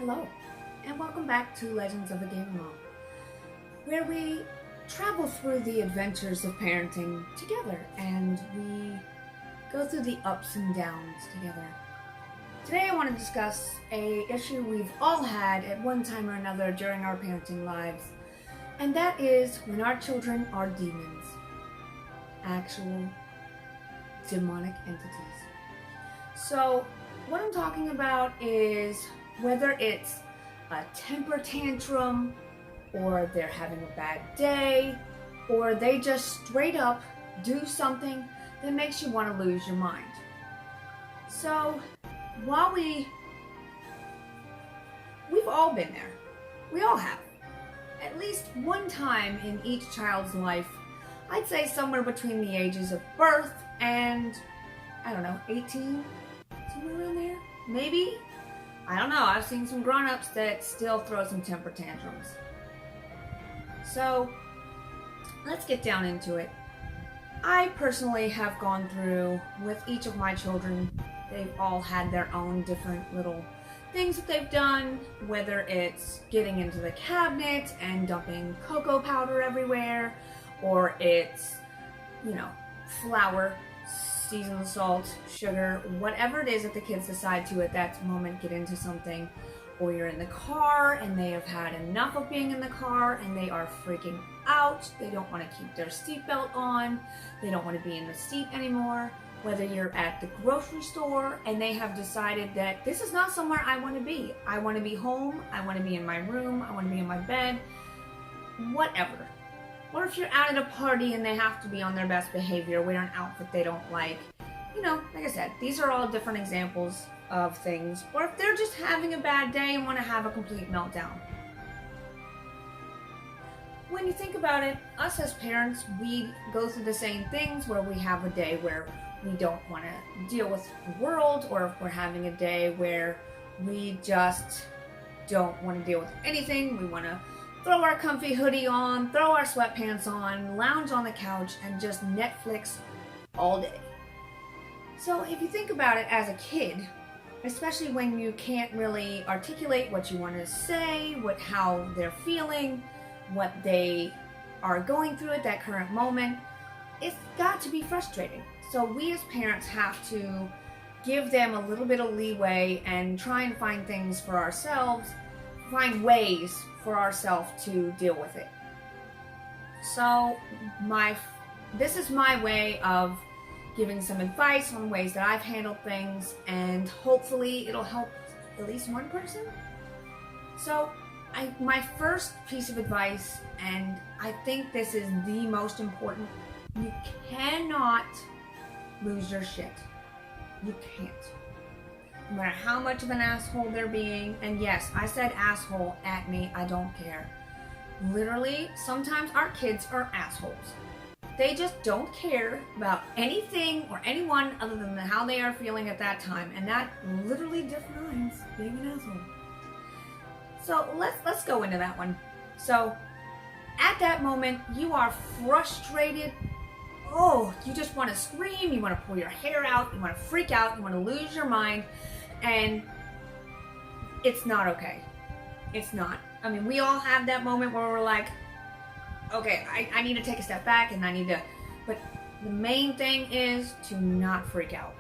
Hello, and welcome back to Legends of a Gamer Mom, where we travel through the adventures of parenting together and we go through the ups and downs together. Today I want to discuss an issue we've all had at one time or another during our parenting lives, and that is when our children are demons, actual demonic entities. So, what I'm talking about is whether it's a temper tantrum, or they're having a bad day, or they just straight up do something that makes you want to lose your mind. So, while we've all been there. We all have. At least one time in each child's life, I'd say somewhere between the ages of birth and, 18? Somewhere around there? Maybe? I don't know. I've seen some grown-ups that still throw some temper tantrums. So, let's get down into it. I personally have gone through, with each of my children, they've all had their own different little things that they've done, whether it's getting into the cabinet and dumping cocoa powder everywhere, or it's, flour, seasoned salt, sugar, whatever it is that the kids decide to at that moment get into something. Or you're in the car and they have had enough of being in the car and they are freaking out. They don't want to keep their seatbelt on. They don't want to be in the seat anymore. Whether you're at the grocery store and they have decided that this is not somewhere I want to be. I want to be home. I want to be in my room. I want to be in my bed. Whatever. Or if you're out at a party and they have to be on their best behavior, wear an outfit they don't like. Like I said, these are all different examples of things. Or if they're just having a bad day and want to have a complete meltdown. When you think about it, us as parents, we go through the same things where we have a day where we don't want to deal with the world, or if we're having a day where we just don't want to deal with anything. We want to throw our comfy hoodie on, throw our sweatpants on, lounge on the couch, and just Netflix all day. So if you think about it as a kid, especially when you can't really articulate what you want to say, how they're feeling, what they are going through at that current moment, it's got to be frustrating. So we as parents have to give them a little bit of leeway and try and find things for ourselves, find ways for ourselves to deal with it. So this is my way of giving some advice on ways that I've handled things, and hopefully it'll help at least one person. So my first piece of advice, and I think this is the most important, you cannot lose your shit. You can't. No matter how much of an asshole they're being, and yes, I said asshole at me, I don't care. Literally, sometimes our kids are assholes. They just don't care about anything or anyone other than how they are feeling at that time, and that literally defines being an asshole. So let's go into that one. So at that moment, you are frustrated. Oh, you just want to scream, you want to pull your hair out, you want to freak out, you want to lose your mind, and it's not okay. It's not. I mean, we all have that moment where we're like, okay, I need to take a step back and but the main thing is to not freak out.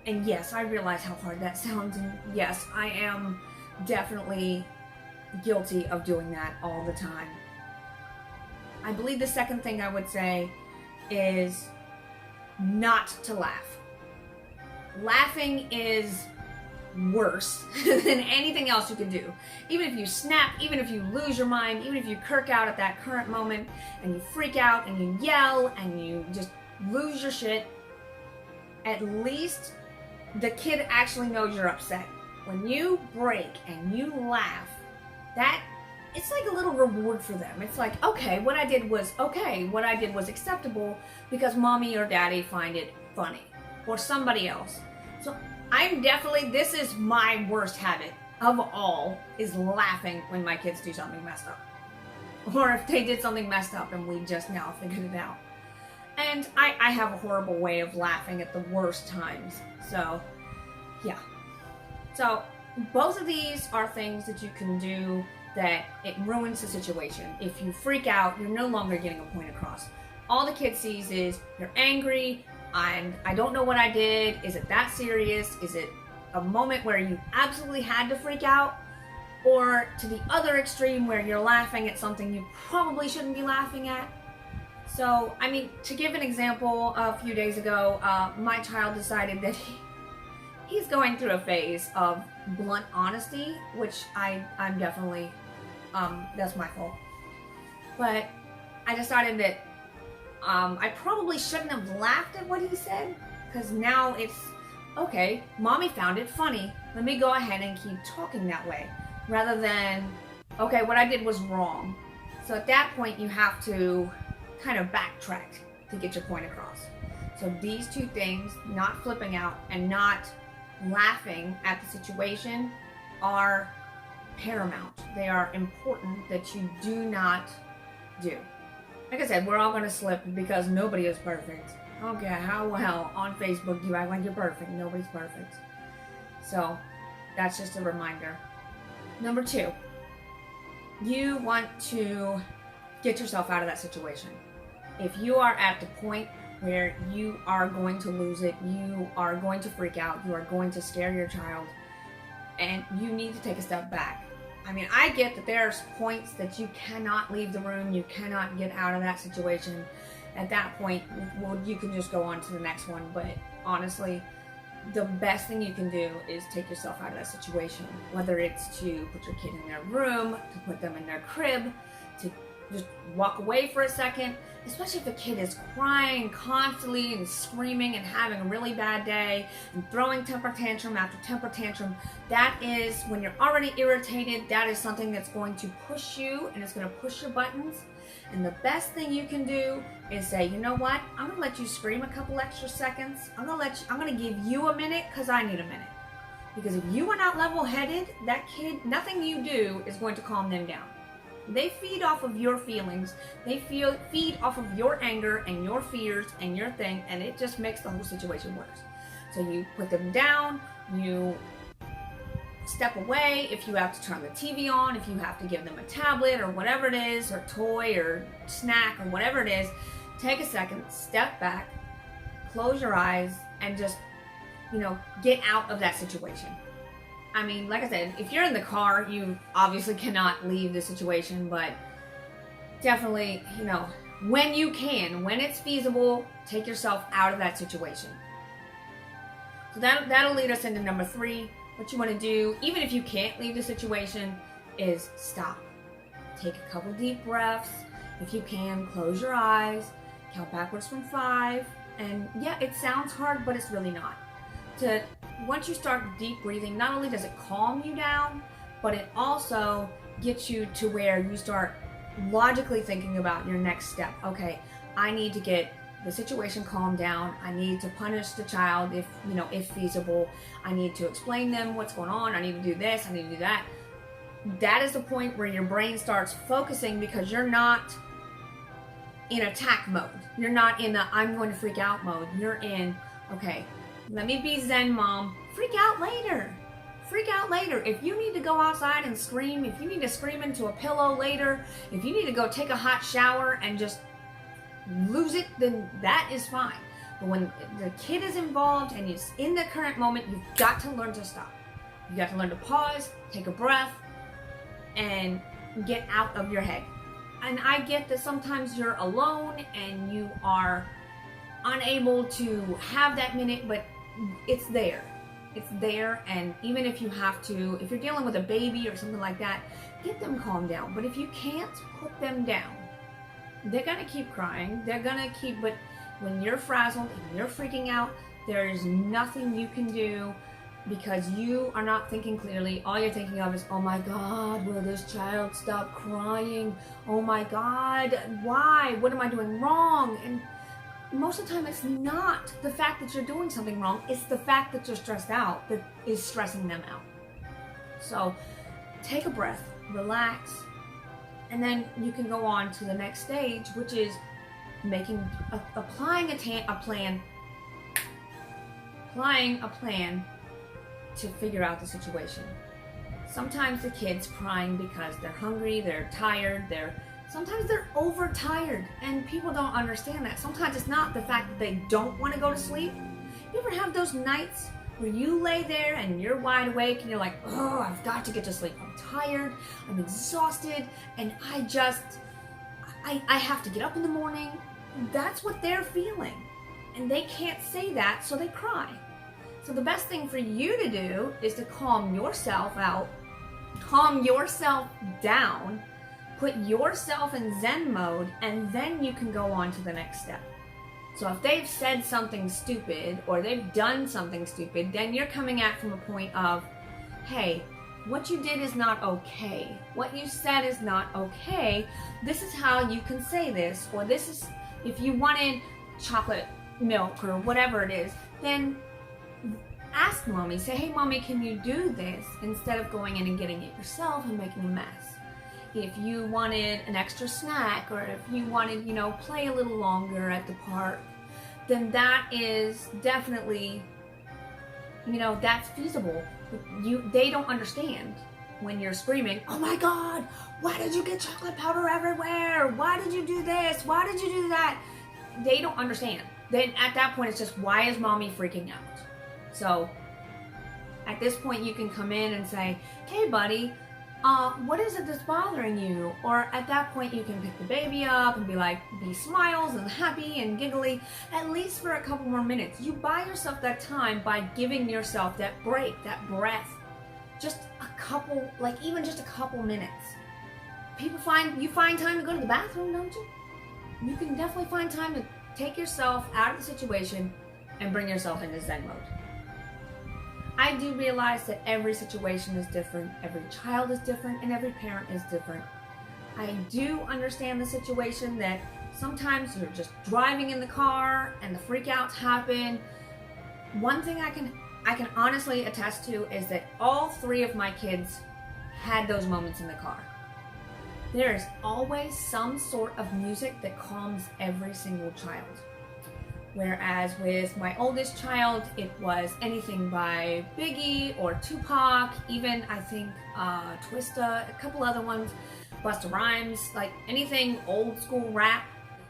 And yes, I realize how hard that sounds, and yes, I am definitely guilty of doing that all the time. I believe the second thing I would say is not to laugh. Laughing is worse than anything else you can do. Even if you snap, even if you lose your mind, even if you kirk out at that current moment and you freak out and you yell and you just lose your shit, at least the kid actually knows you're upset. When you break and you laugh, it's like a little reward for them. It's like, okay, what I did was acceptable because mommy or daddy find it funny, or somebody else. So this is my worst habit of all, is laughing when my kids do something messed up. Or if they did something messed up and we just now figured it out. And I have a horrible way of laughing at the worst times. So, yeah. So, both of these are things that you can do that it ruins the situation. If you freak out, you're no longer getting a point across. All the kid sees is you're angry and I don't know what I did. Is it that serious? Is it a moment where you absolutely had to freak out? Or to the other extreme where you're laughing at something you probably shouldn't be laughing at? So, I mean, to give an example, a few days ago, my child decided that he's going through a phase of blunt honesty, which I'm definitely, that's my fault. But I decided that I probably shouldn't have laughed at what he said, because now it's, okay, mommy found it funny. Let me go ahead and keep talking that way, rather than, okay, what I did was wrong. So at that point, you have to kind of backtrack to get your point across. So these two things, not flipping out and not laughing at the situation, are paramount. They are important that you do not do. Like I said, we're all going to slip because nobody is perfect. I don't care how well on Facebook you act like you're perfect. Nobody's perfect. So that's just a reminder. Number 2, you want to get yourself out of that situation. If you are at the point where you are going to lose it, you are going to freak out, you are going to scare your child, and you need to take a step back. I mean, I get that there's points that you cannot leave the room, you cannot get out of that situation. At that point, well, you can just go on to the next one, but honestly, the best thing you can do is take yourself out of that situation. Whether it's to put your kid in their room, to put them in their crib, to just walk away for a second, especially if the kid is crying constantly and screaming and having a really bad day and throwing temper tantrum after temper tantrum. That is, when you're already irritated, that is something that's going to push you and it's going to push your buttons. And the best thing you can do is say, you know what, I'm going to let you scream a couple extra seconds. I'm going to give you a minute because I need a minute. Because if you are not level-headed, that kid, nothing you do is going to calm them down. They feed off of your feelings. They feed off of your anger and your fears and your thing, and it just makes the whole situation worse. So you put them down, you step away. If you have to turn the TV on, if you have to give them a tablet or whatever it is, or toy or snack or whatever it is, take a second, step back, close your eyes, and just, get out of that situation. I mean, like I said, if you're in the car, you obviously cannot leave the situation, but definitely, when you can, when it's feasible, take yourself out of that situation. So that'll lead us into number 3. What you want to do, even if you can't leave the situation, is stop. Take a couple deep breaths. If you can, close your eyes, count backwards from 5, and yeah, it sounds hard, but it's really not. Once you start deep breathing, not only does it calm you down, but it also gets you to where you start logically thinking about your next step. Okay, I need to get the situation calmed down. I need to punish the child if feasible. I need to explain them what's going on. I need to do this. I need to do that. That is the point where your brain starts focusing, because you're not in attack mode. You're not in the I'm going to freak out mode. You're in, okay, let me be Zen mom. Freak out later. Freak out later. If you need to go outside and scream, if you need to scream into a pillow later, if you need to go take a hot shower and just lose it, then that is fine. But when the kid is involved and it's in the current moment, you've got to learn to stop. You've got to learn to pause, take a breath, and get out of your head. And I get that sometimes you're alone and you are unable to have that minute, but it's there. It's there, and even if you have to, if you're dealing with a baby or something like that, get them calmed down. But if you can't, put them down. They're gonna keep crying. They're gonna keep, but when you're frazzled and you're freaking out, there is nothing you can do, because you are not thinking clearly. All you're thinking of is, oh my God, will this child stop crying? Oh my God, why? What am I doing wrong? And most of the time, it's not the fact that you're doing something wrong. It's the fact that you're stressed out that is stressing them out. So take a breath, relax, and then you can go on to the next stage, which is applying a plan to figure out the situation. Sometimes the kid's crying because they're hungry, they're tired, sometimes they're overtired, and people don't understand that. Sometimes it's not the fact that they don't want to go to sleep. You ever have those nights where you lay there and you're wide awake and you're like, oh, I've got to get to sleep. I'm tired, I'm exhausted, and I have to get up in the morning. That's what they're feeling. And they can't say that, so they cry. So the best thing for you to do is to calm yourself out, calm yourself down, put yourself in Zen mode, and then you can go on to the next step. So if they've said something stupid or they've done something stupid, then you're coming at from a point of, hey, what you did is not okay. What you said is not okay. This is how you can say this, or this is, if you wanted chocolate milk or whatever it is, then ask mommy, say, hey mommy, can you do this, instead of going in and getting it yourself and making a mess. If you wanted an extra snack, or if you wanted, play a little longer at the park, then that is definitely, that's feasible. They don't understand when you're screaming, oh my God, why did you get chocolate powder everywhere? Why did you do this? Why did you do that? They don't understand. Then at that point, it's just, why is mommy freaking out? So at this point, you can come in and say, hey buddy, what is it that's bothering you? Or at that point, you can pick the baby up and be smiles and happy and giggly, at least for a couple more minutes. You buy yourself that time by giving yourself that break, that breath. Just a couple, even just a couple minutes. You find time to go to the bathroom, don't you? You can definitely find time to take yourself out of the situation and bring yourself into Zen mode. I do realize that every situation is different, every child is different, and every parent is different. I do understand the situation that sometimes you're just driving in the car and the freakouts happen. One thing I can honestly attest to is that all three of my kids had those moments in the car. There is always some sort of music that calms every single child. Whereas with my oldest child, it was anything by Biggie or Tupac, even I think Twista, a couple other ones, Busta Rhymes, anything old school rap.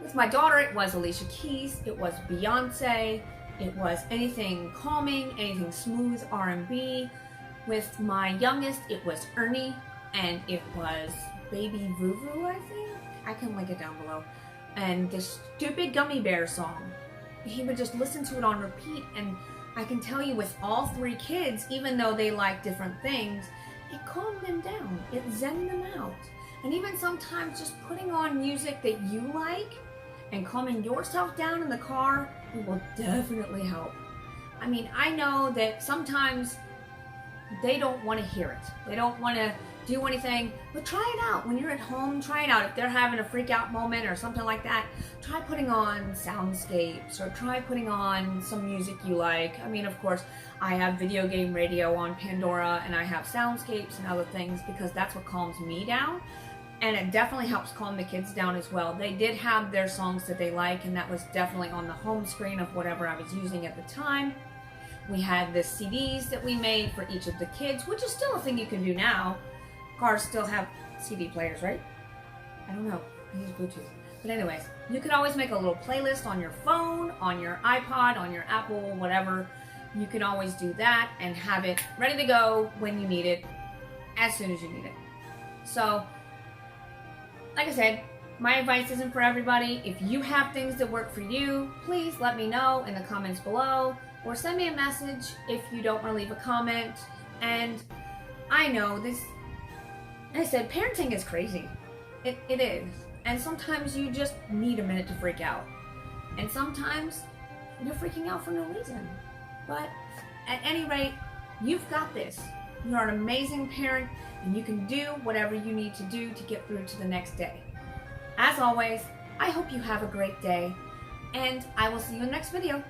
With my daughter, it was Alicia Keys, it was Beyonce, it was anything calming, anything smooth R&B. With my youngest, it was Ernie, and it was Baby Vuvu, I think. I can link it down below. And this stupid Gummy Bear song. He would just listen to it on repeat, and I can tell you with all three kids, even though they like different things, it calmed them down. It zen them out. And even sometimes just putting on music that you like and calming yourself down in the car, it will definitely help. I mean, I know that sometimes they don't want to hear it. They don't want to do anything, but try it out. When you're at home, try it out. If they're having a freak out moment or something like that, try putting on soundscapes or try putting on some music you like. I mean, of course, I have video game radio on Pandora and I have soundscapes and other things because that's what calms me down. And it definitely helps calm the kids down as well. They did have their songs that they like, and that was definitely on the home screen of whatever I was using at the time. We had the CDs that we made for each of the kids, which is still a thing you can do now. Cars still have CD players, right? I don't know. I use Bluetooth. But anyways, you could always make a little playlist on your phone, on your iPod, on your Apple, whatever. You can always do that and have it ready to go when you need it, as soon as you need it. So, like I said, my advice isn't for everybody. If you have things that work for you, please let me know in the comments below, or send me a message if you don't want to leave a comment. And I know this, like I said, parenting is crazy. It is. And sometimes you just need a minute to freak out. And sometimes you're freaking out for no reason. But at any rate, you've got this. You are an amazing parent, and you can do whatever you need to do to get through to the next day. As always, I hope you have a great day, and I will see you in the next video.